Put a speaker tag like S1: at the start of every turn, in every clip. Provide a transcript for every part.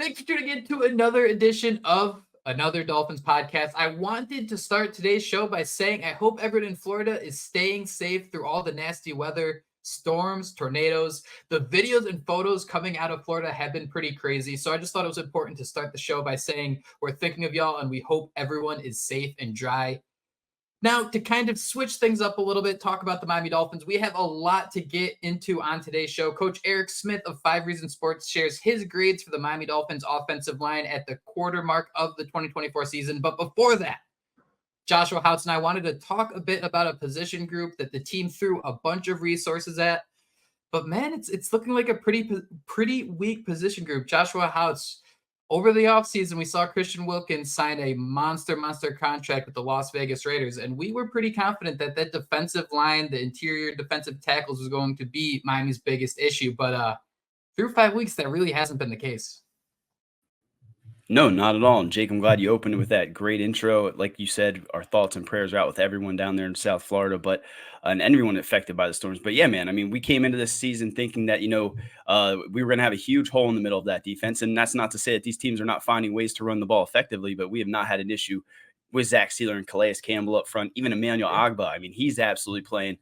S1: Thanks for tuning in to another edition of Another Dolphins podcast. I wanted to start today's show by saying I hope everyone in Florida is staying safe through all the nasty weather, storms, tornadoes. The videos and photos coming out of Florida have been pretty crazy. So I just thought it was important to start the show by saying we're thinking of y'all and we hope everyone is safe and dry. Now, to kind of switch things up a little bit, talk about the Miami Dolphins, we have a lot to get into on today's show. Coach Eric Smith of 5 Reasons Sports shares his grades for the Miami Dolphins offensive line at the quarter mark of the 2024 season. But before that, Joshua Houtz and I wanted to talk a bit about a position group that the team threw a bunch of resources at. But man, it's looking like a pretty weak position group. Joshua Houtz, over the offseason, we saw Christian Wilkins sign a monster contract with the Las Vegas Raiders, and we were pretty confident that that defensive line, the interior defensive tackles, was going to be Miami's biggest issue. But through 5 weeks, that really hasn't been the case.
S2: No, not at all. And Jake, I'm glad you opened with that great intro. Like you said, our thoughts and prayers are out with everyone down there in South Florida, but and everyone affected by the storms. But yeah, man, I mean, we came into this season thinking that, we were going to have a huge hole in the middle of that defense. And that's not to say that these teams are not finding ways to run the ball effectively, but we have not had an issue with Zach Sealer and Calais Campbell up front, even Emmanuel Agba. I mean, he's absolutely playing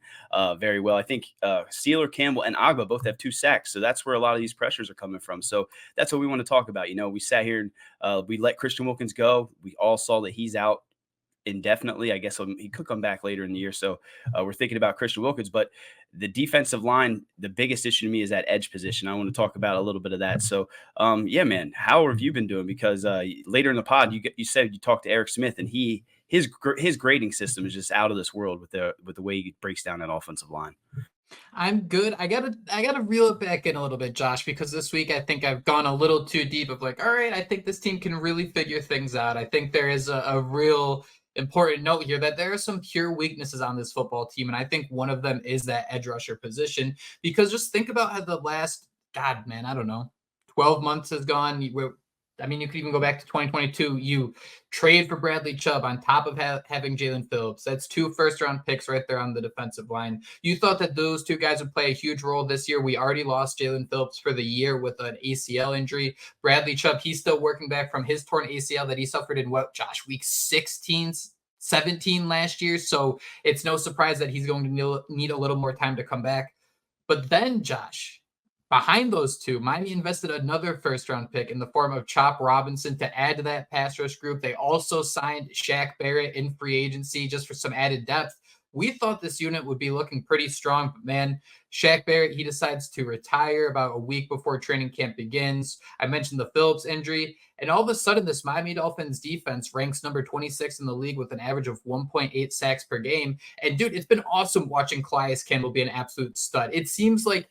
S2: very well. I think Sealer, Campbell, and Agba both have 2 sacks. So that's where a lot of these pressures are coming from. So that's what we want to talk about. We sat here and we let Christian Wilkins go. We all saw that he's out indefinitely. I guess he could come back later in the year. So we're thinking about Christian Wilkins. But the defensive line, the biggest issue to me is that edge position. I want to talk about a little bit of that. So, yeah, man, how have you been doing? Because later in the pod, you said you talked to Eric Smith, and his grading system is just out of this world with the way he breaks down that offensive line.
S1: I'm good. I gotta reel it back in a little bit, Josh, because this week I think I've gone a little too deep of like, all right, I think this team can really figure things out. I think there is a real important note here that there are some pure weaknesses on this football team, and I think one of them is that edge rusher position. Because just think about how the last, 12 months has gone. You could even go back to 2022. You trade for Bradley Chubb on top of having Jaelan Phillips. That's 2 first-round picks right there on the defensive line. You thought that those 2 guys would play a huge role this year. We already lost Jaelan Phillips for the year with an ACL injury. Bradley Chubb, he's still working back from his torn ACL that he suffered in week 16, 17 last year. So it's no surprise that he's going to need a little more time to come back. But then, Josh, behind those 2, Miami invested another first-round pick in the form of Chop Robinson to add to that pass rush group. They also signed Shaq Barrett in free agency just for some added depth. We thought this unit would be looking pretty strong, but man, Shaq Barrett, he decides to retire about a week before training camp begins. I mentioned the Phillips injury, and all of a sudden this Miami Dolphins defense ranks number 26 in the league with an average of 1.8 sacks per game. And dude, it's been awesome watching Calais Campbell be an absolute stud. It seems like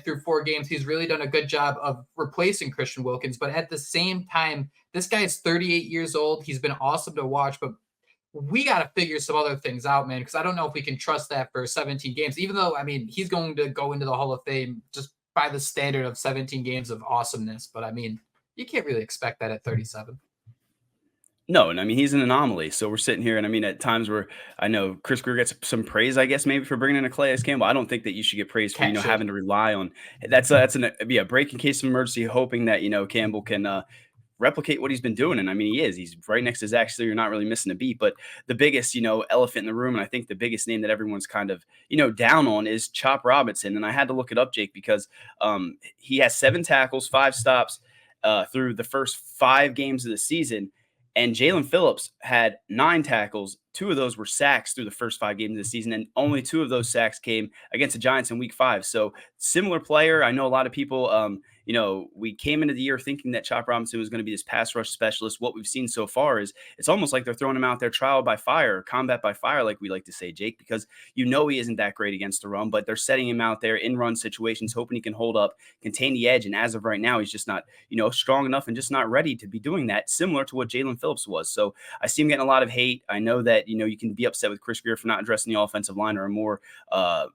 S1: through 4 games, he's really done a good job of replacing Christian Wilkins. But at the same time, this guy is 38 years old. He's been awesome to watch, but we got to figure some other things out, man, because I don't know if we can trust that for 17 games, even though, he's going to go into the Hall of Fame just by the standard of 17 games of awesomeness. But, you can't really expect that at 37.
S2: No, and he's an anomaly. So we're sitting here, and at times where I know Chris Greer gets some praise, I guess, maybe for bringing in a Calais Campbell. I don't think that you should get praise for having to rely on that's a break in case of emergency, hoping that Campbell can replicate what he's been doing. And he's right next to Zach Sealer. You're not really missing a beat. But the biggest elephant in the room, and I think the biggest name that everyone's kind of down on, is Chop Robinson. And I had to look it up, Jake, because he has 7 tackles, 5 stops through the first 5 games of the season. And Jaelan Phillips had 9 tackles. 2 of those were sacks through the first 5 games of the season, and only 2 of those sacks came against the Giants in week 5. So similar player. I know a lot of people, we came into the year thinking that Chop Robinson was going to be this pass rush specialist. What we've seen so far is it's almost like they're throwing him out there trial by fire, combat by fire, like we like to say, Jake, because he isn't that great against the run, but they're setting him out there in run situations, hoping he can hold up, contain the edge. And as of right now, he's just not, strong enough and just not ready to be doing that, similar to what Jaelan Phillips was. So I see him getting a lot of hate. I know that, you can be upset with Chris Greer for not addressing the offensive line or a more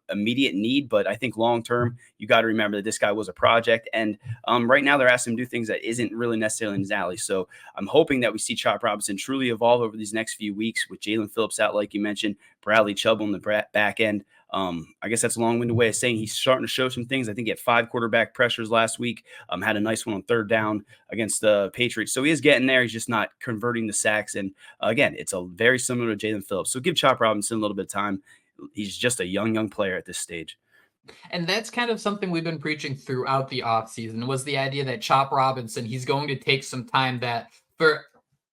S2: immediate need, but I think long-term, you got to remember that this guy was a project. And right now they're asking him to do things that isn't really necessarily in his alley. So I'm hoping that we see Chop Robinson truly evolve over these next few weeks with Jaelan Phillips out, like you mentioned, Bradley Chubb on the back end. I guess that's a long-winded way of saying he's starting to show some things. I think he had 5 quarterback pressures last week. Had a nice one on third down against the Patriots. So he is getting there. He's just not converting the sacks. And again, it's a very similar to Jaelan Phillips. So give Chop Robinson a little bit of time. He's just a young player at this stage.
S1: And that's kind of something we've been preaching throughout the offseason was the idea that Chop Robinson, he's going to take some time that for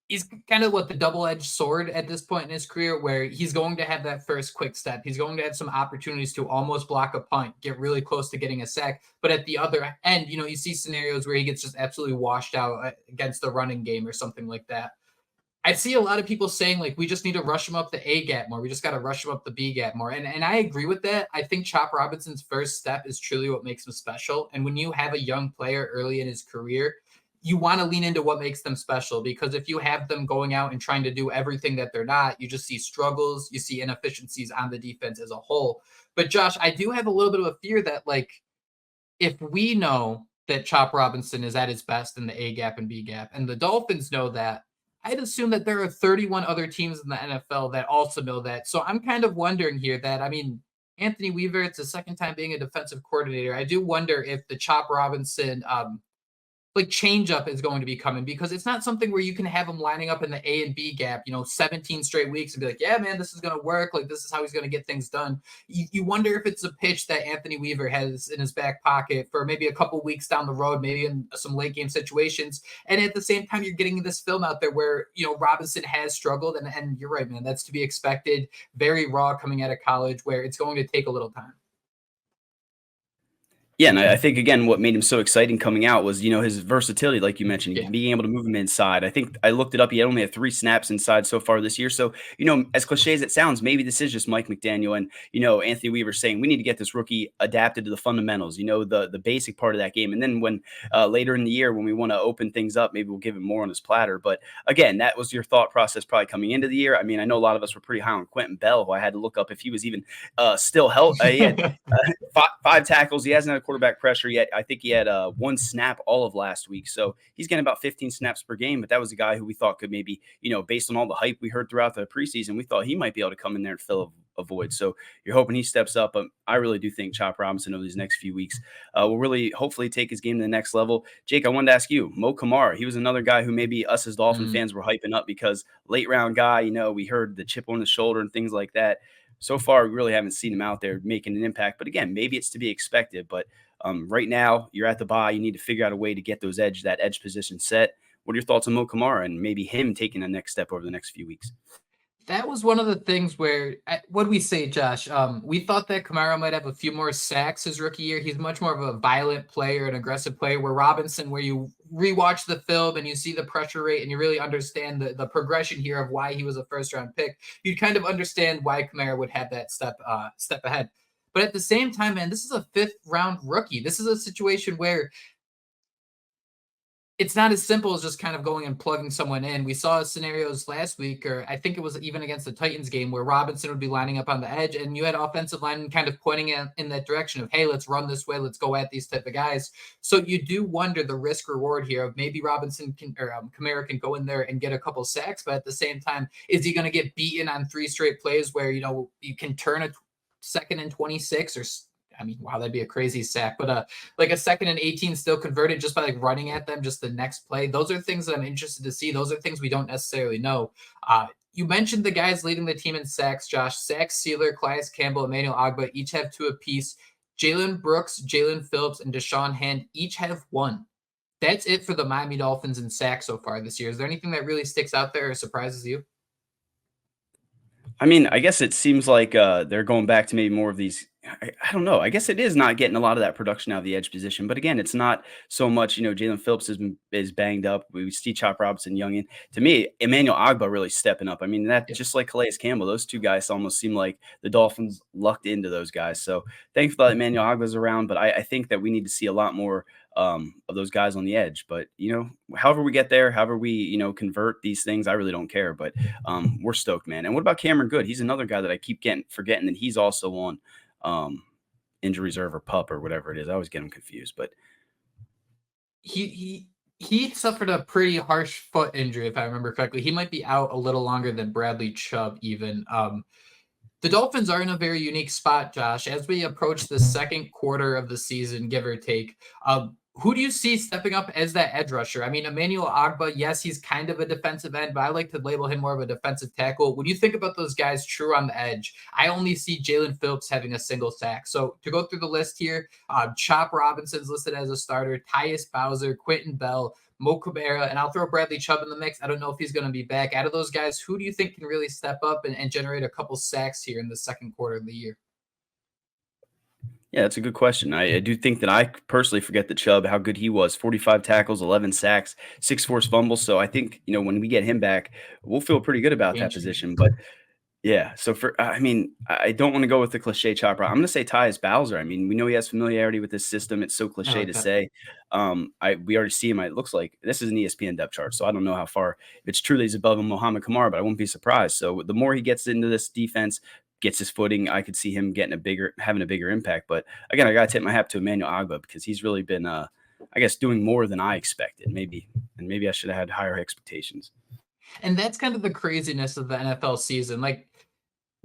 S1: he's kind of what the double-edged sword at this point in his career where he's going to have that first quick step. He's going to have some opportunities to almost block a punt, get really close to getting a sack. But at the other end, you see scenarios where he gets just absolutely washed out against the running game or something like that. I see a lot of people saying like we just need to rush him up the A gap more. We just got to rush him up the B gap more. And I agree with that. I think Chop Robinson's first step is truly what makes him special. And when you have a young player early in his career, you want to lean into what makes them special because if you have them going out and trying to do everything that they're not, you just see struggles, you see inefficiencies on the defense as a whole. But Josh, I do have a little bit of a fear that like if we know that Chop Robinson is at his best in the A gap and B gap, and the Dolphins know that, I'd assume that there are 31 other teams in the NFL that also know that. So I'm kind of wondering here that, I mean, Anthony Weaver, it's the second time being a defensive coordinator. I do wonder if the Chop Robinson like change up is going to be coming because it's not something where you can have him lining up in the A and B gap, 17 straight weeks and be like, yeah, man, this is going to work. Like, this is how he's going to get things done. You wonder if it's a pitch that Anthony Weaver has in his back pocket for maybe a couple weeks down the road, maybe in some late game situations. And at the same time, you're getting this film out there where, Robinson has struggled. And you're right, man, that's to be expected. Very raw coming out of college where it's going to take a little time.
S2: Yeah, and I think again, what made him so exciting coming out was his versatility, like you mentioned, being able to move him inside. I think I looked it up; he had only had 3 snaps inside so far this year. So as cliche as it sounds, maybe this is just Mike McDaniel and Anthony Weaver saying we need to get this rookie adapted to the fundamentals, the basic part of that game. And then when later in the year when we want to open things up, maybe we'll give him more on his platter. But again, that was your thought process probably coming into the year. I mean, I know a lot of us were pretty high on Quentin Bell, who I had to look up if he was even still healthy. He had 5 tackles. He hasn't had a quarterback pressure yet. I think he had 1 snap all of last week. So he's getting about 15 snaps per game. But that was a guy who we thought could maybe, based on all the hype we heard throughout the preseason, we thought he might be able to come in there and fill a void. So you're hoping he steps up. But I really do think Chop Robinson over these next few weeks will really hopefully take his game to the next level. Jake, I wanted to ask you, Mo Kamara, he was another guy who maybe us as Dolphin fans were hyping up because late round guy, we heard the chip on his shoulder and things like that. So far, we really haven't seen him out there making an impact. But again, maybe it's to be expected. But right now, you're at the bye. You need to figure out a way to get that edge position set. What are your thoughts on Mo Kamara and maybe him taking the next step over the next few weeks?
S1: That was one of the things where, what did we say, Josh? We thought that Kamara might have a few more sacks his rookie year. He's much more of a violent player, an aggressive player, where Robinson, where you rewatch the film and you see the pressure rate and you really understand the progression here of why he was a first-round pick, you kind of understand why Kamara would have that step ahead. But at the same time, man, this is a 5th-round rookie. This is a situation where it's not as simple as just kind of going and plugging someone in. We saw scenarios last week, or I think it was even against the Titans game, where Robinson would be lining up on the edge, and you had offensive linemen kind of pointing in that direction of, hey, let's run this way, let's go at these type of guys. So you do wonder the risk reward here of maybe Robinson Kamara can go in there and get a couple sacks, but at the same time, is he going to get beaten on 3 straight plays where you can turn a 2nd and 26 or I mean, wow, that'd be a crazy sack, but like a 2nd and 18 still converted just by like running at them just the next play. Those are things that I'm interested to see. Those are things we don't necessarily know. You mentioned the guys leading the team in sacks, Josh. Sacks, Sealer, Calais Campbell, Emmanuel Ogbah each have 2 apiece. Jalen Brooks, Jaelan Phillips, and Deshaun Hand each have 1. That's it for the Miami Dolphins in sacks so far this year. Is there anything that really sticks out there or surprises you?
S2: I mean, I guess it seems like they're going back to maybe more of these. I don't know. I guess it is not getting a lot of that production out of the edge position. But again, it's not so much, Jaelan Phillips is banged up. We see Chop Robinson young in. To me, Emmanuel Ogbah really stepping up. I mean, just like Calais Campbell, those 2 guys almost seem like the Dolphins lucked into those guys. So thankful that Emmanuel Ogbah's around. But I think that we need to see a lot more of those guys on the edge. But, however we get there, however we, convert these things, I really don't care. But we're stoked, man. And what about Cameron Good? He's another guy that I keep forgetting that he's also on injury reserve or pup or whatever it is. I always get him confused, but
S1: he suffered a pretty harsh foot injury, if I remember correctly. He might be out a little longer than Bradley Chubb even. The Dolphins are in a very unique spot, Josh. As we approach the second quarter of the season, give or take, who do you see stepping up as that edge rusher? I mean, Emmanuel Ogbah, yes, he's kind of a defensive end, but I like to label him more of a defensive tackle. When you think about those guys true on the edge, I only see Jaelan Phillips having a single sack. So to go through the list here, Chop Robinson's listed as a starter, Tyus Bowser, Quentin Bell, Mo Cabrera, and I'll throw Bradley Chubb in the mix. I don't know if he's going to be back. Out of those guys, who do you think can really step up and generate a couple sacks here in the second quarter of the year?
S2: Yeah, that's a good question. I do think that I personally forget the Chubb, how good he was. 45 tackles, 11 sacks, 6 forced fumbles. So I think, when we get him back, we'll feel pretty good about
S1: Game
S2: that
S1: changer.
S2: position. But yeah, so I don't want to go with the cliche chopper. I'm going to say Tyus Bowser. I mean, we know he has familiarity with this system. It's so
S1: I
S2: cliche
S1: like
S2: to
S1: that.
S2: say. We already see him. It looks like this is an ESPN depth chart, so I don't know how far. If it's true that he's above Mohamed Kamara, but I wouldn't be surprised. So the more he gets into this defense, gets his footing, I could see him having a bigger impact. But again, I got to tip my hat to Emmanuel Ogbah because he's really been, I guess, doing more than I expected. Maybe I should have had higher expectations.
S1: And that's kind of the craziness of the NFL season. Like,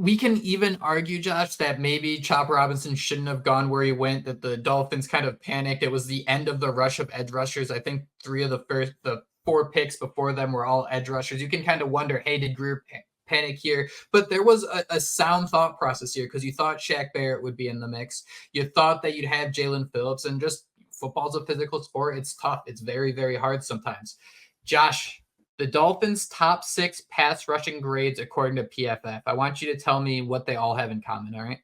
S1: we can even argue, Josh, that maybe Chop Robinson shouldn't have gone where he went, that the Dolphins kind of panicked. It was the end of the rush of edge rushers. I think the 4 picks before them were all edge rushers. You can kind of wonder, hey, did Greer panic here? But there was a sound thought process here because you thought Shaq Barrett would be in the mix. You thought that you'd have Jaelan Phillips, and just football's a physical sport. It's tough. It's very, very hard sometimes. Josh, the Dolphins' top 6 pass rushing grades according to PFF. I want you to tell me what they all have in common, all right?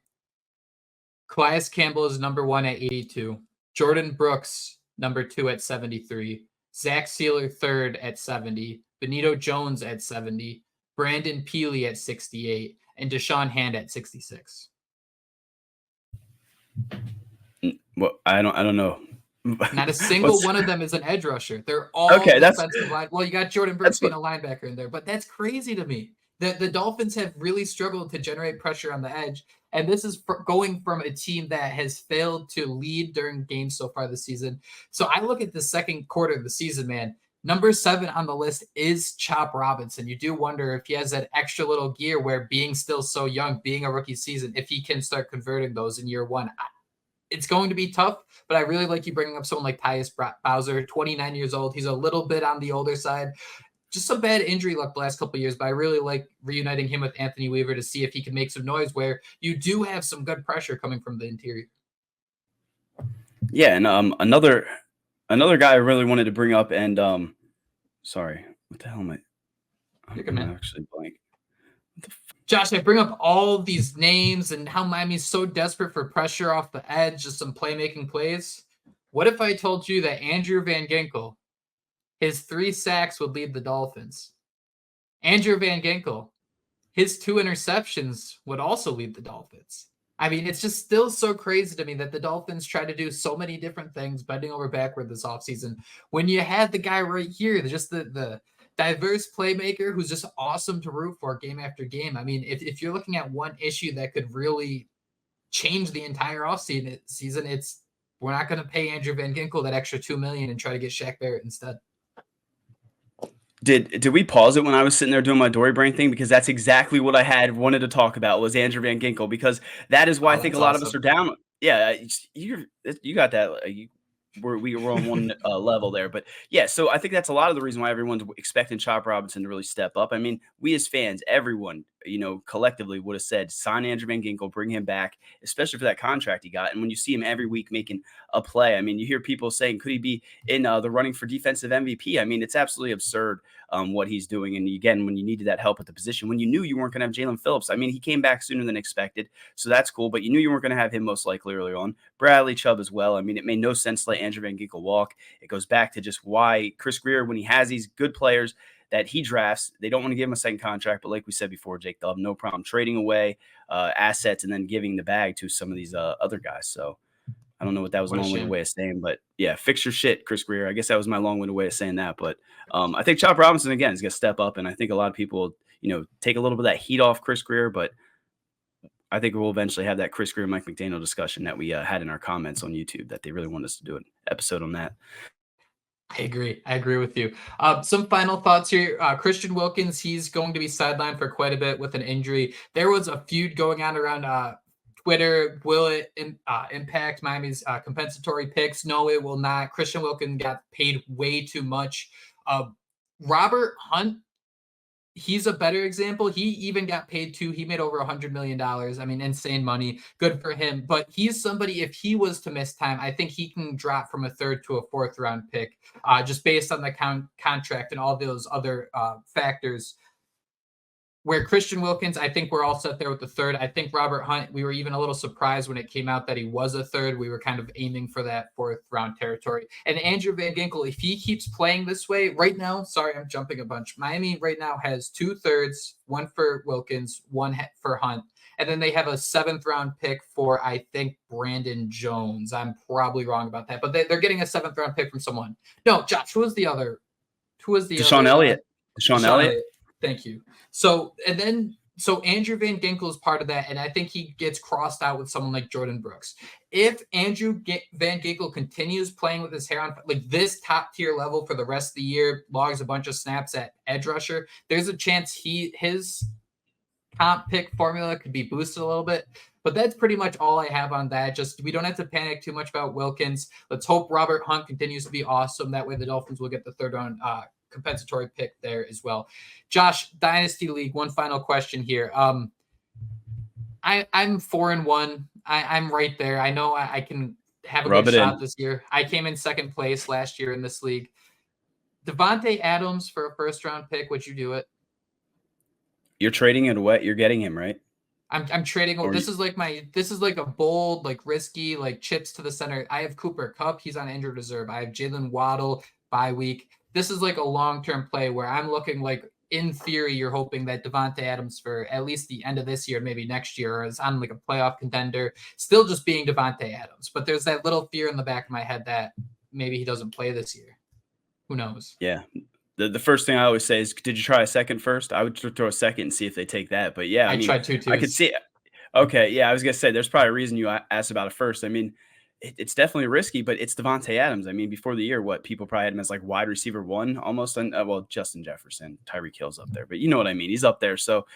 S1: Calais Campbell is number 1 at 82. Jordan Brooks, number 2 at 73. Zach Sealer, 3rd at 70. Benito Jones at 70. Brandon Peely at 68. And Deshaun Hand at 66.
S2: Well, I don't know.
S1: Not a single one of them is an edge rusher. They're all
S2: okay.
S1: defensive line. Well, you got Jordan Brooks being
S2: What,
S1: a linebacker in there, but that's crazy to me. The Dolphins have really struggled to generate pressure on the edge, and this is going from a team that has failed to lead during games so far this season. So I look at the second quarter of the season, man. Number 7 on the list is Chop Robinson. You do wonder if he has that extra little gear where being still so young, being a rookie season, if he can start converting those in year 1. It's going to be tough, but I really like you bringing up someone like Tyus Bowser, 29 years old. He's a little bit on the older side. Just some bad injury luck the last couple of years, but I really like reuniting him with Anthony Weaver to see if he can make some noise where you do have some good pressure coming from the interior.
S2: Yeah, and another guy I really wanted to bring up, and sorry, what the hell am I? I'm actually blank.
S1: Josh, I bring up all these names and how Miami's so desperate for pressure off the edge, just some playmaking plays. What if I told you that Andrew Van Ginkel, his 3 sacks would lead the Dolphins? Andrew Van Ginkel, his 2 interceptions would also lead the Dolphins. I mean, it's just still so crazy to me that the Dolphins try to do so many different things, bending over backward this offseason. When you had the guy right here, just the diverse playmaker who's just awesome to root for game after game. I mean, if you're looking at one issue that could really change the entire offseason, it's we're not going to pay Andrew Van Ginkel that extra $2 million and try to get Shaq Barrett instead.
S2: Did we pause it when I was sitting there doing my Dory brain thing? Because that's exactly what I had wanted to talk about was Andrew Van Ginkel, because that is why I think a lot of us are down. Yeah, you got that. We were on one level there, but yeah. So I think that's a lot of the reason why everyone's expecting Chop Robinson to really step up. I mean, we as fans, everyone, collectively would have said, sign Andrew Van Ginkel, bring him back, especially for that contract he got. And when you see him every week making a play, I mean, you hear people saying, could he be in the running for defensive MVP? I mean, it's absolutely absurd what he's doing. And again, when you needed that help at the position, when you knew you weren't going to have Jaelan Phillips, I mean, he came back sooner than expected, so that's cool. But you knew you weren't going to have him most likely early on. Bradley Chubb as well. I mean, it made no sense to let Andrew Van Ginkel walk. It goes back to just why Chris Grier, when he has these good players that he drafts, they don't want to give him a second contract. But like we said before, Jake, they'll have no problem trading away assets and then giving the bag to some of these other guys. So I don't know what that was a long-winded way of saying, but yeah, fix your shit, Chris Grier. I guess that was my long-winded way of saying that. But I think Chop Robinson, again, is going to step up. And I think a lot of people, take a little bit of that heat off Chris Grier. But I think we'll eventually have that Chris Grier, Mike McDaniel discussion that we had in our comments on YouTube that they really want us to do an episode on that.
S1: I agree. I agree with you. Some final thoughts here. Christian Wilkins, he's going to be sidelined for quite a bit with an injury. There was a feud going on around Twitter. Will it impact Miami's compensatory picks? No, it will not. Christian Wilkins got paid way too much. Robert Hunt, he's a better example. He even got paid too. He made over $100 million. I mean, insane money. Good for him. But he's somebody, if he was to miss time, I think he can drop from a third to a fourth round pick, just based on the contract and all those other factors. Where Christian Wilkins, I think we're all set there with the third. I think Robert Hunt, we were even a little surprised when it came out that he was a third. We were kind of aiming for that fourth round territory. And Andrew Van Ginkel, if he keeps playing this way right now, sorry, I'm jumping a bunch. Miami right now has 2/3, one for Wilkins, one for Hunt. And then they have a seventh round pick for, I think, Brandon Jones. I'm probably wrong about that, but they're getting a seventh round pick from someone. No, Josh, who was the other?
S2: Deshaun Elliott. Deshaun Elliott.
S1: Thank you. So Andrew Van Ginkel is part of that, and I think he gets crossed out with someone like Jordan Brooks. If Andrew Van Ginkel continues playing with his hair on like this top tier level for the rest of the year, logs a bunch of snaps at edge rusher, there's a chance his comp pick formula could be boosted a little bit. But that's pretty much all I have on that. Just we don't have to panic too much about Wilkins. Let's hope Robert Hunt continues to be awesome. That way the Dolphins will get the third round compensatory pick there as well. Josh, Dynasty League, one final question here. I'm 4-1. I'm right there. I know I can have a good shot this year. I came in second place last year in this league. Davante Adams for a first round pick, would you do it?
S2: You're trading it away. You're getting him, right?
S1: I'm trading. This is like a bold, like risky, like chips to the center. I have Cooper Kupp. He's on injured reserve. I have Jalen Waddle bye week. This is like a long-term play where I'm looking like, in theory, you're hoping that Davante Adams for at least the end of this year, maybe next year, is on like a playoff contender, still just being Davante Adams. But there's that little fear in the back of my head that maybe he doesn't play this year. Who knows?
S2: Yeah. The first thing I always say is, did you try a second first? I would throw a second and see if they take that. But yeah, I mean,
S1: tried 2 twos.
S2: I could see it. Okay, yeah, I was gonna say there's probably a reason you asked about it first. I mean, it's definitely risky, but it's Davante Adams. I mean, before the year, people probably had him as like wide receiver 1 almost. And well, Justin Jefferson, Tyreek Hill's up there, but you know what I mean. He's up there, so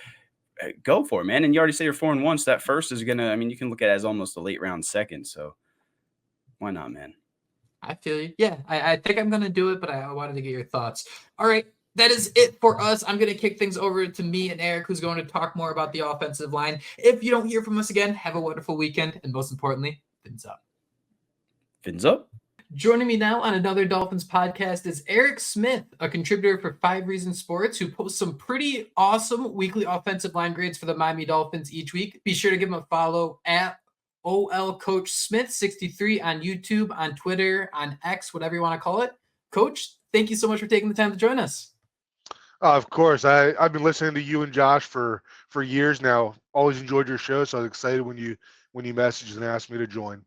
S2: go for it, man. And you already say you're 4-1, so that first is gonna. I mean, you can look at it as almost a late round second. So why not, man?
S1: I feel you. Yeah, I think I'm going to do it, but I wanted to get your thoughts. All right, that is it for us. I'm going to kick things over to me and Eric, who's going to talk more about the offensive line. If you don't hear from us again, have a wonderful weekend, and most importantly, fins up.
S2: Fins up.
S1: Joining me now on Another Dolphins podcast is Eric Smith, a contributor for 5 Reasons Sports, who posts some pretty awesome weekly offensive line grades for the Miami Dolphins each week. Be sure to give him a follow at OL Coach Smith 63 on YouTube, on Twitter, on X, whatever you want to call it. Coach, thank you so much for taking the time to join us.
S3: Of course. I've been listening to you and Josh for years now. Always enjoyed your show, so I was excited when you messaged and asked me to join.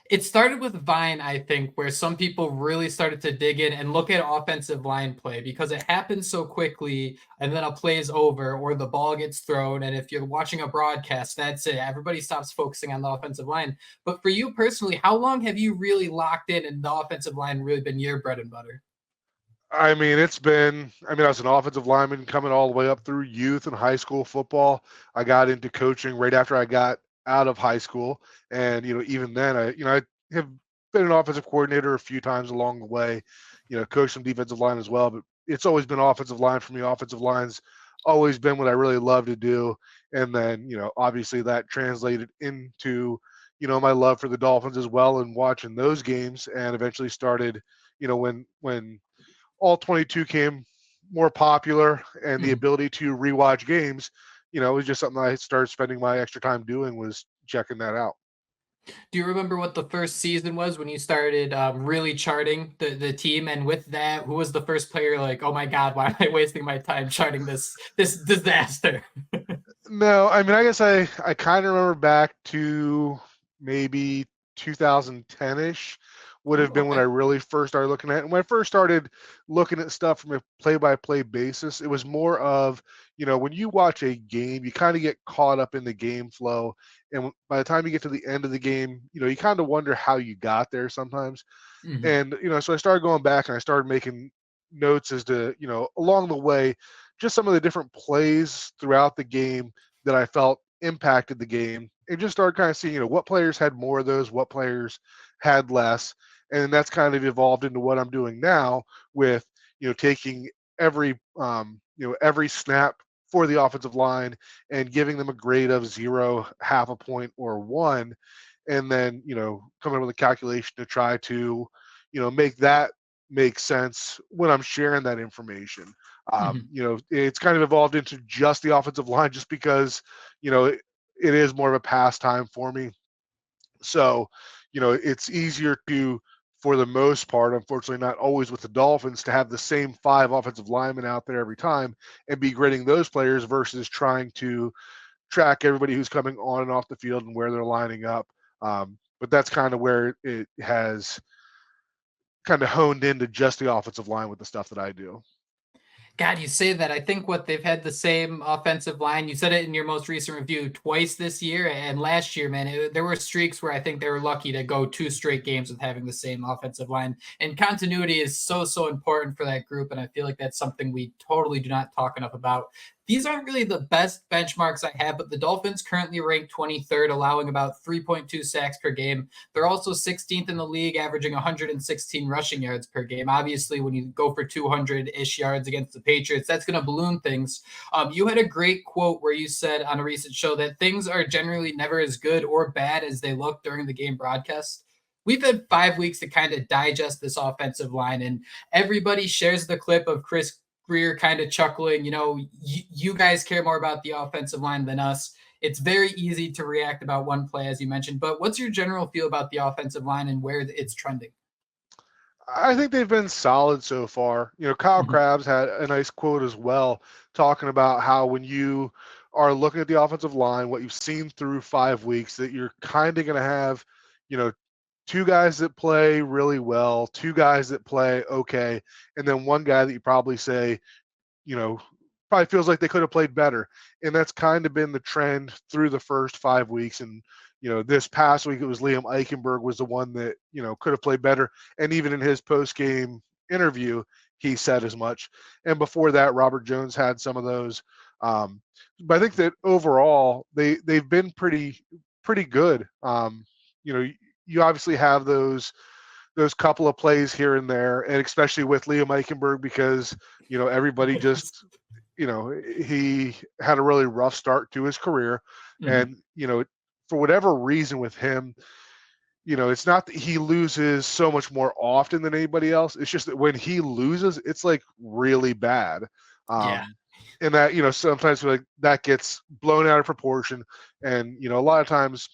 S1: It started with Vine, I think, where some people really started to dig in and look at offensive line play because it happens so quickly and then a play is over or the ball gets thrown. And if you're watching a broadcast, that's it. Everybody stops focusing on the offensive line. But for you personally, how long have you really locked in and the offensive line really been your bread and butter?
S3: I mean, I was an offensive lineman coming all the way up through youth and high school football. I got into coaching right after I got out of high school. And, even then I have been an offensive coordinator a few times along the way, coached some defensive line as well, but it's always been offensive line for me. Offensive line's always been what I really love to do. And then, obviously that translated into, my love for the Dolphins as well and watching those games, and eventually started, when all 22 came more popular and the ability to rewatch games, it was just something I started spending my extra time doing, was checking that out.
S1: Do you remember what the first season was when you started really charting the team? And with that, who was the first player like, oh my God, why am I wasting my time charting this disaster?
S3: No, I mean, I guess I kind of remember back to maybe 2010-ish would have
S1: Ooh,
S3: been when
S1: okay.
S3: I really first started looking at it. And when I first started looking at stuff from a play-by-play basis, it was more of, when you watch a game, you kind of get caught up in the game flow. And by the time you get to the end of the game, you kind of wonder how you got there sometimes.
S1: Mhm.
S3: And, so I started going back and I started making notes as to, along the way, just some of the different plays throughout the game that I felt impacted the game, and just started kind of seeing, what players had more of those, what players had less. And that's kind of evolved into what I'm doing now with, taking every snap for the offensive line and giving them a grade of 0, half a point, or 1, and then coming up with a calculation to try to make that make sense when I'm sharing that information.
S1: Mhm.
S3: It's kind of evolved into just the offensive line, just because it is more of a pastime for me. So it's easier to, for the most part, unfortunately not always with the Dolphins, to have the same 5 offensive linemen out there every time and be grading those players versus trying to track everybody who's coming on and off the field and where they're lining up. But that's kind of where it has kind of honed into just the offensive line with the stuff that I do.
S1: God, you say that. I think what they've had the same offensive line. You said it in your most recent review twice this year and last year, man. There were streaks where I think they were lucky to go 2 straight games with having the same offensive line. And continuity is so important for that group. And I feel like that's something we totally do not talk enough about. These aren't really the best benchmarks I have, but the Dolphins currently rank 23rd, allowing about 3.2 sacks per game. They're also 16th in the league, averaging 116 rushing yards per game. Obviously, when you go for 200-ish yards against the Patriots, that's going to balloon things. You had a great quote where you said on a recent show that things are generally never as good or bad as they look during the game broadcast. We've had 5 weeks to kind of digest this offensive line, and everybody shares the clip of Chris Greer kind of chuckling, you guys care more about the offensive line than us. It's very easy to react about one play, as you mentioned, but what's your general feel about the offensive line and where it's trending?
S3: I think they've been solid so far. Kyle
S1: Mhm.
S3: Krabs had a nice quote as well, talking about how when you are looking at the offensive line, what you've seen through 5 weeks, that you're kind of going to have, you know, 2 guys that play really well, 2 guys that play okay, and then 1 guy that you probably say, you know, probably feels like they could have played better. And that's kind of been the trend through the first 5 weeks. And, this past week it was Liam Eichenberg was the one that, could have played better. And even in his post-game interview, he said as much. And before that, Robert Jones had some of those. But I think that overall they've been pretty good. You obviously have those couple of plays here and there, and especially with Liam Eichenberg, because everybody just he had a really rough start to his career.
S1: Mhm.
S3: And for whatever reason with him, it's not that he loses so much more often than anybody else. It's just that when he loses, it's like really bad.
S1: Yeah.
S3: And that sometimes like that gets blown out of proportion. And a lot of times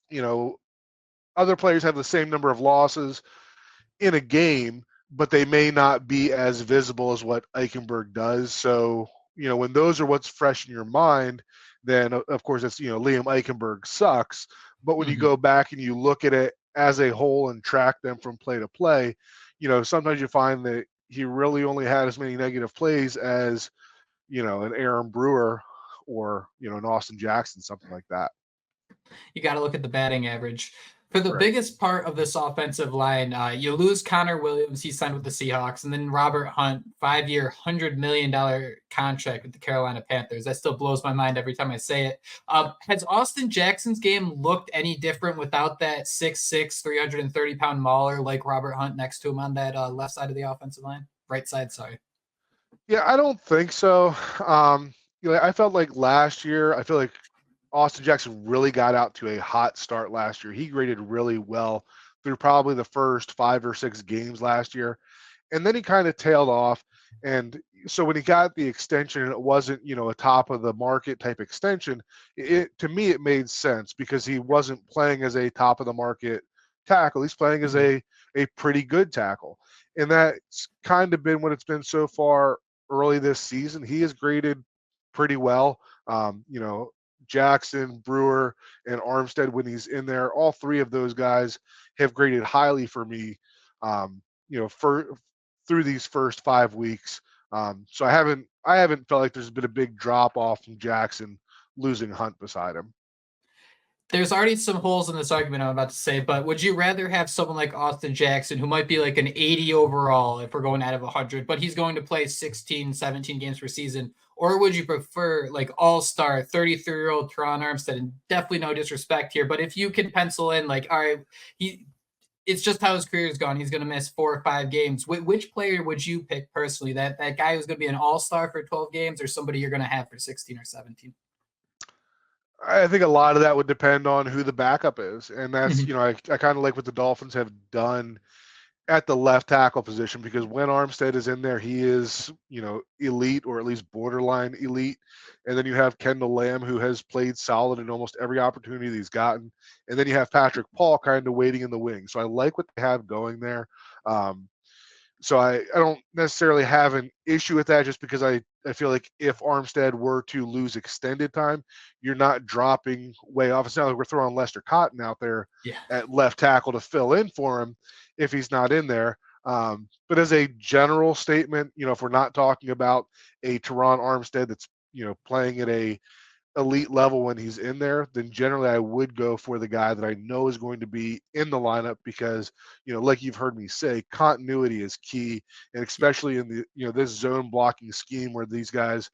S3: you know other players have the same number of losses in a game, but they may not be as visible as what Eichenberg does. So, when those are what's fresh in your mind, then of course it's, Liam Eichenberg sucks. But when you
S1: Mhm.
S3: go back and you look at it as a whole and track them from play to play, sometimes you find that he really only had as many negative plays as, an Aaron Brewer or, an Austin Jackson, something like that.
S1: You got to look at the batting average. For the
S3: Right.
S1: biggest part of this offensive line, you lose Connor Williams. He signed with the Seahawks. And then Robert Hunt, 5-year, $100 million contract with the Carolina Panthers. That still blows my mind every time I say it. Has Austin Jackson's game looked any different without that 6'6", 330-pound mauler like Robert Hunt next to him on that left side of the offensive line? Right side, sorry.
S3: Yeah, I don't think so. I felt like last year, I feel like Austin Jackson really got out to a hot start last year. He graded really well through probably the first 5 or 6 games last year. And then he kind of tailed off. And so when he got the extension and it wasn't, a top of the market type extension, to me, it made sense because he wasn't playing as a top of the market tackle. He's playing as
S1: Mhm.
S3: a pretty good tackle. And that's kind of been what it's been so far early this season. He has graded pretty well. Jackson, Brewer, and Armstead when he's in there. All three of those guys have graded highly for me, through these first 5 weeks. So I haven't felt like there's been a big drop off from Jackson losing Hunt beside him.
S1: There's already some holes in this argument I'm about to say, but would you rather have someone like Austin Jackson, who might be like an 80 overall if we're going out of 100, but he's going to play 16, 17 games per season, or would you prefer like all-star 33-year-old Teron Armstead? And definitely no disrespect here, but if you can pencil in like, all right, it's just how his career is gone. He's going to miss 4 or 5 games. Which player would you pick personally? That guy who's going to be an all-star for 12 games, or somebody you're going to have for 16 or 17?
S3: I think a lot of that would depend on who the backup is. And that's, I kind of like what the Dolphins have done at the left tackle position, because when Armstead is in there, he is, elite, or at least borderline elite. And then you have Kendall Lamb, who has played solid in almost every opportunity that he's gotten. And then you have Patrick Paul kind of waiting in the wings. So I like what they have going there. So I don't necessarily have an issue with that, just because I feel like if Armstead were to lose extended time, you're not dropping way off. It's not like we're throwing Lester Cotton out there at left tackle to fill in for him if he's not in there. But as a general statement, if we're not talking about a Teron Armstead that's, playing at a elite level when he's in there, then generally I would go for the guy that I know is going to be in the lineup, because, like you've heard me say, continuity is key. And especially in the, this zone blocking scheme where these guys,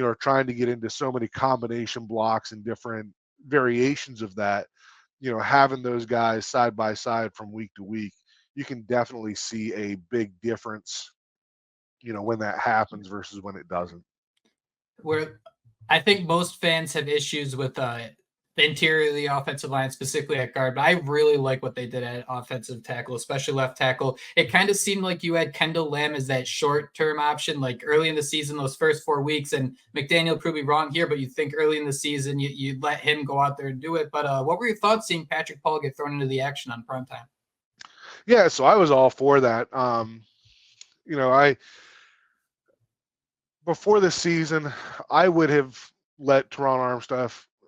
S3: are trying to get into so many combination blocks and different variations of that, having those guys side by side from week to week, you can definitely see a big difference, when that happens versus when it doesn't.
S1: Where I think most fans have issues with the interior of the offensive line, specifically at guard, but I really like what they did at offensive tackle, especially left tackle. It kind of seemed like you had Kendall Lamb as that short-term option, like early in the season, those first 4 weeks, and McDaniel proved me wrong here, but you think early in the season you let him go out there and do it. But what were your thoughts seeing Patrick Paul get thrown into the action on primetime?
S3: Yeah, so I was all for that. Before the season, I would have let Teron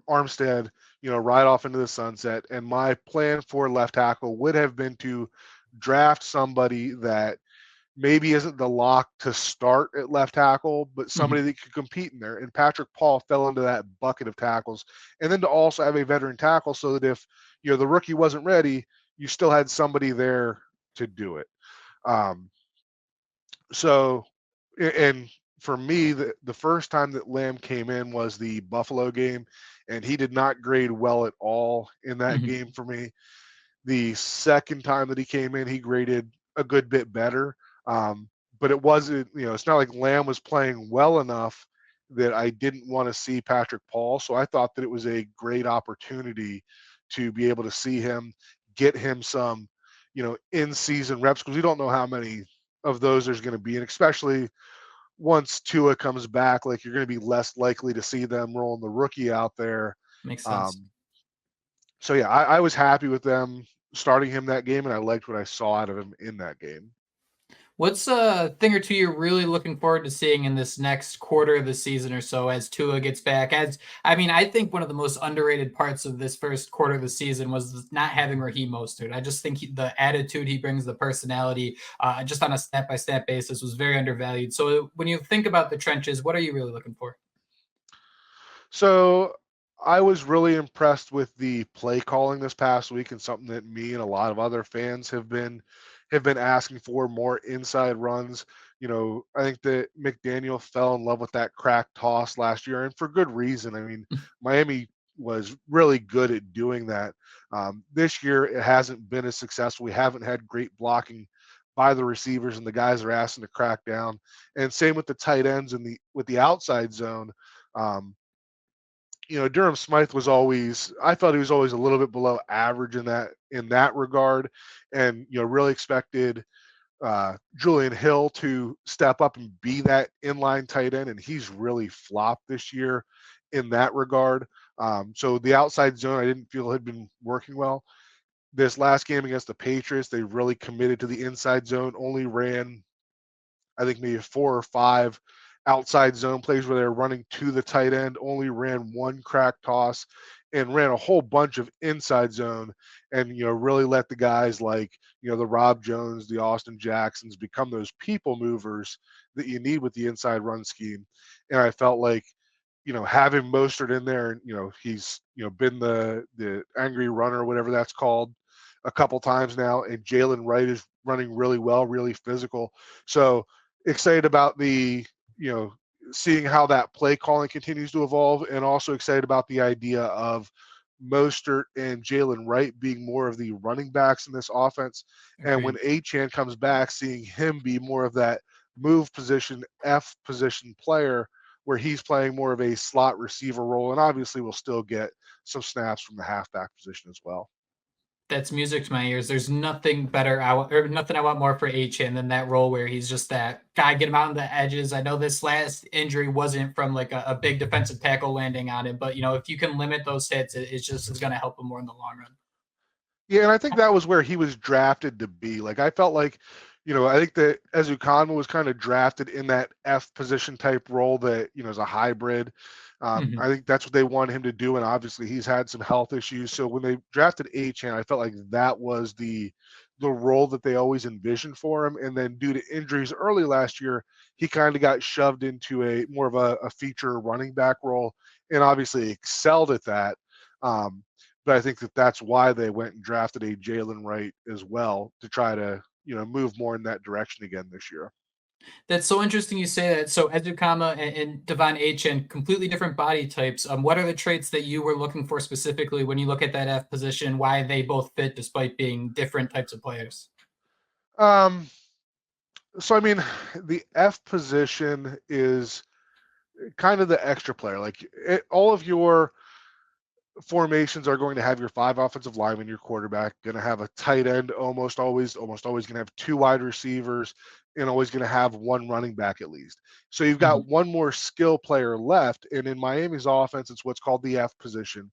S3: Armstead, ride off into the sunset. And my plan for left tackle would have been to draft somebody that maybe isn't the lock to start at left tackle, but somebody that could compete in there. And Patrick Paul fell into that bucket of tackles. And then to also have a veteran tackle, so that if, the rookie wasn't ready, you still had somebody there to do it. And for me, the first time that Lamb came in was the Buffalo game, and he did not grade well at all in that game for me. The second time that he came in, he graded a good bit better. But it wasn't, it's not like Lamb was playing well enough that I didn't want to see Patrick Paul. So I thought that it was a great opportunity to be able to see him, get him some, in-season reps, because we don't know how many of those there's going to be. And especially once Tua comes back, like, you're going to be less likely to see them rolling the rookie out there.
S1: Makes sense.
S3: So yeah, I was happy with them starting him that game, and I liked what I saw out of him in that game.
S1: What's a thing or two you're really looking forward to seeing in this next quarter of the season or so as Tua gets back? I think one of the most underrated parts of this first quarter of the season was not having Raheem Mostert. I just think the attitude he brings, the personality, just on a snap-by-snap basis, was very undervalued. So when you think about the trenches, what are you really looking for?
S3: So I was really impressed with the play calling this past week, and something that me and a lot of other fans have been asking for, more inside runs. I think that McDaniel fell in love with that crack toss last year, and for good reason. I mean, Miami was really good at doing that. This year, it hasn't been as successful. We haven't had great blocking by the receivers, and the guys are asking to crack down. And same with the tight ends and with the outside zone. Durham Smythe I thought he was always a little bit below average in that regard, and really expected Julian Hill to step up and be that inline tight end, and he's really flopped this year in that regard. So the outside zone I didn't feel had been working well. This last game against the Patriots, they really committed to the inside zone, only ran, I think, maybe 4 or 5 outside zone plays where they're running to the tight end, only ran one crack toss and ran a whole bunch of inside zone, and really let the guys like the Rob Jones, the Austin Jacksons become those people movers that you need with the inside run scheme. And I felt like having Mostert in there, and he's been the angry runner, whatever that's called, a couple times now, and Jalen Wright is running really well, really physical. So excited about the seeing how that play calling continues to evolve, and also excited about the idea of Mostert and Jalen Wright being more of the running backs in this offense.
S1: Agreed.
S3: And when Achane comes back, seeing him be more of that move position, F position player, where he's playing more of a slot receiver role, and obviously will still get some snaps from the halfback position as well.
S1: That's music to my ears. There's nothing better nothing I want more for Achane than that role where he's just that guy, get him out on the edges. I know this last injury wasn't from like a big defensive tackle landing on it, but if you can limit those hits, it just is going to help him more in the long run.
S3: Yeah, and I think that was where he was drafted to be. Like, I felt like, I think that Ezukanma was kind of drafted in that F position type role that, is a hybrid. I think that's what they wanted him to do, and obviously he's had some health issues. So when they drafted Achane, I felt like that was the role that they always envisioned for him. And then due to injuries early last year, he kind of got shoved into a more of a feature running back role, and obviously excelled at that. But I think that that's why they went and drafted a Jalen Wright as well, to try to move more in that direction again this year.
S1: That's so interesting you say that. So Ezukanma and Devon Achane, completely different body types. What are the traits that you were looking for specifically when you look at that F position, why they both fit despite being different types of players?
S3: So, I mean, the F position is kind of the extra player. Like, all of your formations are going to have your 5 offensive linemen, your quarterback, going to have a tight end, almost always going to have 2 wide receivers, and always going to have 1 running back at least. So you've got one more skill player left, and in Miami's offense, it's what's called the F position.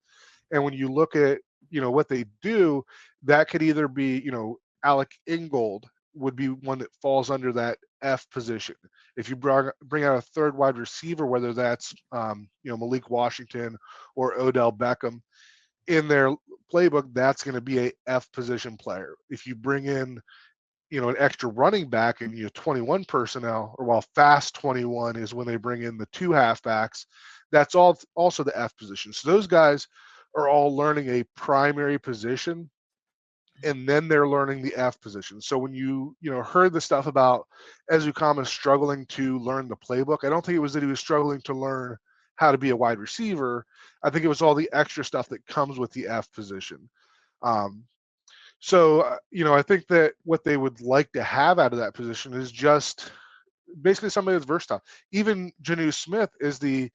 S3: And when you look at what they do, that could either be Alec Ingold would be one that falls under that F position. If you bring out a third wide receiver, whether that's Malik Washington or Odell Beckham, in their playbook, that's going to be a F position player. If you bring in an extra running back and 21 personnel, or while fast 21 is when they bring in the 2 halfbacks, that's also the F position. So those guys are all learning a primary position, and then they're learning the F position. So when you heard the stuff about Ezukanma struggling to learn the playbook, I don't think it was that he was struggling to learn how to be a wide receiver. I think it was all the extra stuff that comes with the F position. So I think that what they would like to have out of that position is just basically somebody that's versatile. Even Jonnu Smith is the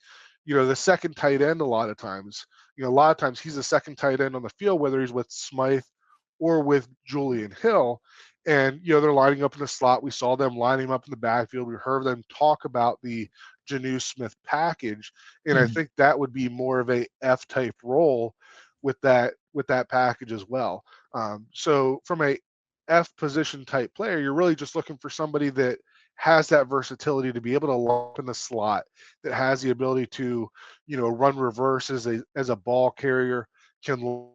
S3: second tight end a lot of times. A lot of times he's the second tight end on the field, whether he's with Smythe or with Julian Hill. And, they're lining up in the slot. We saw them lining up in the backfield. We heard them talk about the Jonnu Smith package. And I think that would be more of a F-type role with that package as well. So from a F position type player, you're really just looking for somebody that has that versatility to be able to lump in the slot, that has the ability to, run reverse as a ball carrier, can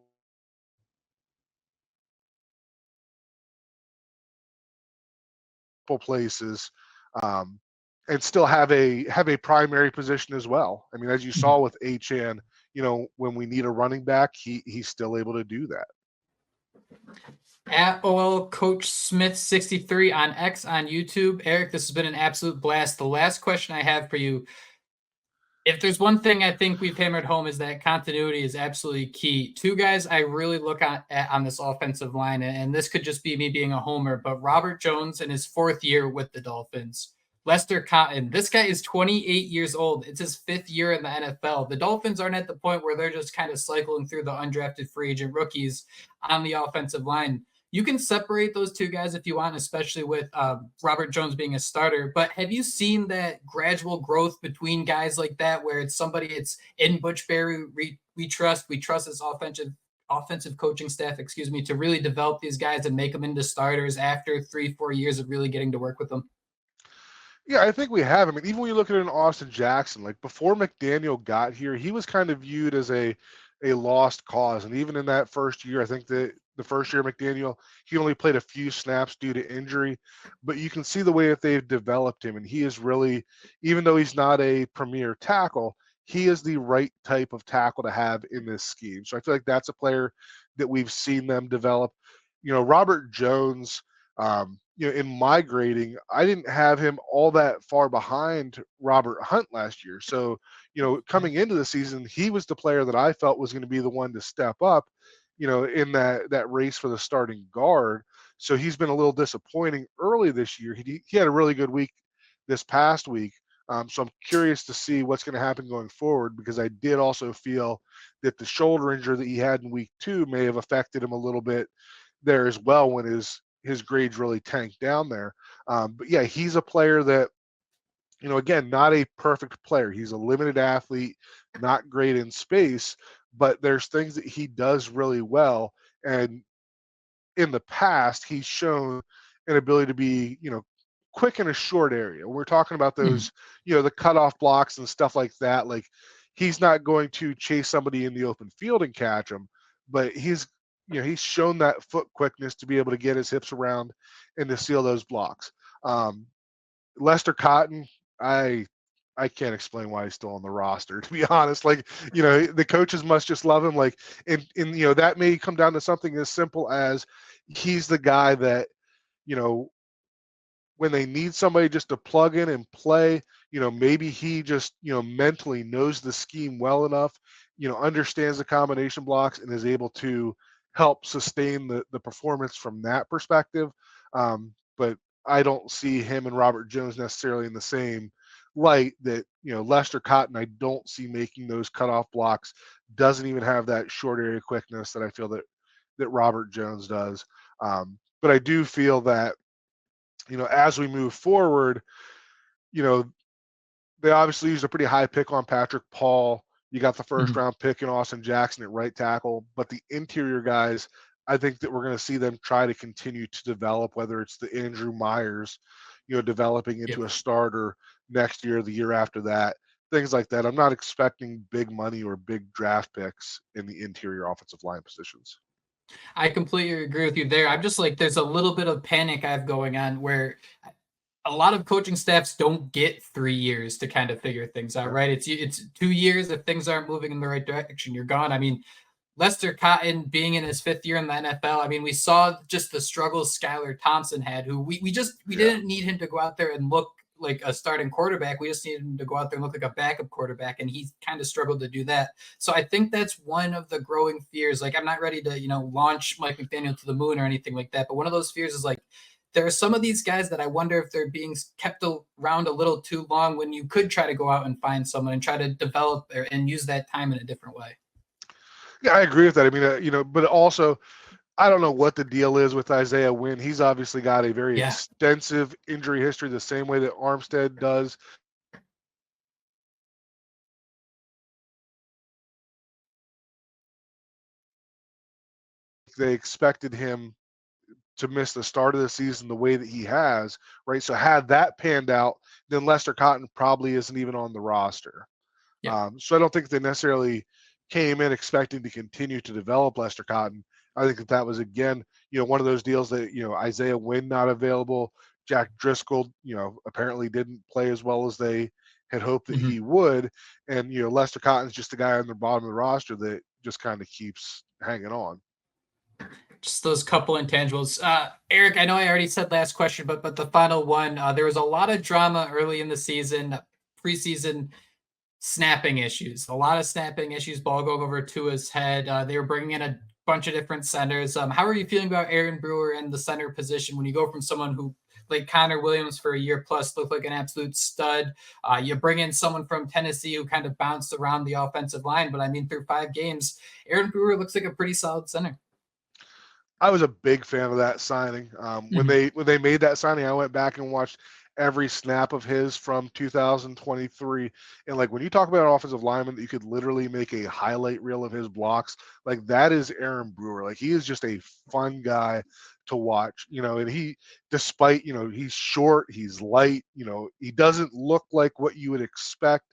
S3: places, and still have a primary position as well. I mean, as you saw with Achane, when we need a running back, he's still able to do that.
S1: At OL Coach Smith 63 on X on YouTube. Eric, this has been an absolute blast. The last question I have for you, if there's one thing I think we've hammered home, is that continuity is absolutely key. 2 guys I really look at on this offensive line, and this could just be me being a homer, but Robert Jones in his 4th year with the Dolphins. Lester Cotton, this guy is 28 years old. It's his 5th year in the NFL. The Dolphins aren't at the point where they're just kind of cycling through the undrafted free agent rookies on the offensive line. You can separate those 2 guys if you want, especially with Robert Jones being a starter. But have you seen that gradual growth between guys like that, where it's somebody it's in Butch Berry, we trust this offensive coaching staff, to really develop these guys and make them into starters after 3-4 years of really getting to work with them?
S3: Yeah, I think we have. I mean, even when you look at an Austin Jackson, like before McDaniel got here, he was kind of viewed as a lost cause. And even in that first year, I think that the first year of McDaniel, he only played a few snaps due to injury. But you can see the way that they've developed him, and he is really, even though he's not a premier tackle, he is the right type of tackle to have in this scheme. So I feel like that's a player that we've seen them develop. Robert Jones. In my grading, I didn't have him all that far behind Robert Hunt last year. So, coming into the season, he was the player that I felt was going to be the one to step up, in that race for the starting guard. So he's been a little disappointing early this year. He had a really good week this past week. So I'm curious to see what's going to happen going forward, because I did also feel that the shoulder injury that he had in week 2 may have affected him a little bit there as well when his grades really tanked down there. But yeah, he's a player that, again, not a perfect player. He's a limited athlete, not great in space, but there's things that he does really well. And in the past, he's shown an ability to be, quick in a short area. We're talking about those, the cutoff blocks and stuff like that. Like, he's not going to chase somebody in the open field and catch them, but he's shown that foot quickness to be able to get his hips around and to seal those blocks. Lester Cotton, I can't explain why he's still on the roster, to be honest. Like, the coaches must just love him. Like, and that may come down to something as simple as he's the guy that, when they need somebody just to plug in and play, maybe he just, mentally knows the scheme well enough, understands the combination blocks and is able to help sustain the performance from that perspective. But I don't see him and Robert Jones necessarily in the same light that, Lester Cotton, I don't see making those cutoff blocks, doesn't even have that short area quickness that I feel that Robert Jones does. But I do feel that, as we move forward, they obviously used a pretty high pick on Patrick Paul. You got the first round pick in Austin Jackson at right tackle, but the interior guys, I think that we're going to see them try to continue to develop, whether it's the Andrew Myers, developing into a starter next year, the year after that, things like that. I'm not expecting big money or big draft picks in the interior offensive line positions.
S1: I completely agree with you there. I'm just like, there's a little bit of panic I have going on where a lot of coaching staffs don't get 3 years to kind of figure things out, right? It's 2 years. If things aren't moving in the right direction, you're gone. I mean, Lester Cotton being in his 5th year in the NFL, I mean, we saw just the struggles Skylar Thompson had, who we didn't need him to go out there and look like a starting quarterback. We just needed him to go out there and look like a backup quarterback, and he kind of struggled to do that. So I think that's one of the growing fears. Like, I'm not ready to, launch Mike McDaniel to the moon or anything like that, but one of those fears is like, there are some of these guys that I wonder if they're being kept around a little too long when you could try to go out and find someone and try to develop and use that time in a different way.
S3: Yeah, I agree with that. I mean, but also, I don't know what the deal is with Isaiah Wynn. He's obviously got a very extensive injury history, the same way that Armstead does. They expected him to miss the start of the season the way that he has, right? So had that panned out, then Lester Cotton probably isn't even on the roster. So I don't think they necessarily came in expecting to continue to develop Lester Cotton. I think that was, again, one of those deals that, Isaiah Wynn not available, Jack Driscoll, apparently didn't play as well as they had hoped that he would. And, Lester Cotton's just the guy on the bottom of the roster that just kind of keeps hanging on.
S1: Just those couple intangibles. Eric, I know I already said last question, but the final one, there was a lot of drama early in the season, preseason snapping issues, ball going over Tua's head. They were bringing in a bunch of different centers. How are you feeling about Aaron Brewer in the center position when you go from someone who, like Connor Williams for a year plus, looked like an absolute stud? You bring in someone from Tennessee who kind of bounced around the offensive line, but I mean, through 5 games, Aaron Brewer looks like a pretty solid center.
S3: I was a big fan of that signing. When they made that signing, I went back and watched every snap of his from 2023. And like when you talk about an offensive lineman that you could literally make a highlight reel of his blocks, like that is Aaron Brewer. Like he is just a fun guy to watch, and he, despite, he's short, he's light, he doesn't look like what you would expect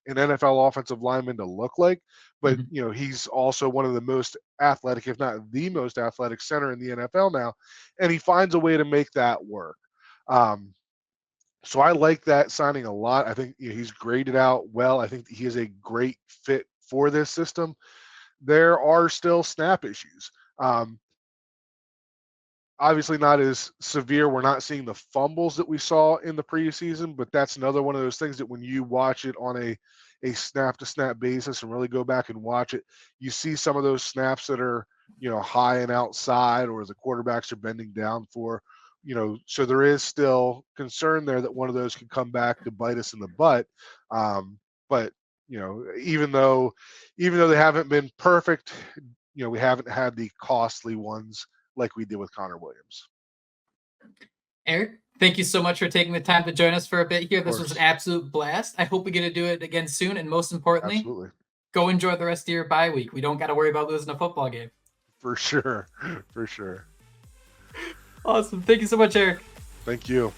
S3: an NFL offensive lineman to look like, but he's also one of the most athletic, if not the most athletic center in the NFL now, and he finds a way to make that work. So I like that signing a lot. I think he's graded out well. I think he is a great fit for this system. There are still snap issues. Obviously not as severe. We're not seeing the fumbles that we saw in the preseason, but that's another one of those things that when you watch it on a snap-to-snap basis and really go back and watch it, you see some of those snaps that are, high and outside, or the quarterbacks are bending down for, so there is still concern there that one of those could come back to bite us in the butt. But, even though they haven't been perfect, we haven't had the costly ones like we did with Connor Williams.
S1: Eric, thank you so much for taking the time to join us for a bit here. This was an absolute blast. I hope we get to do it again soon. And most importantly,
S3: absolutely,
S1: go enjoy the rest of your bye week. We don't got to worry about losing a football game.
S3: For sure. For sure.
S1: Awesome. Thank you so much, Eric.
S3: Thank you.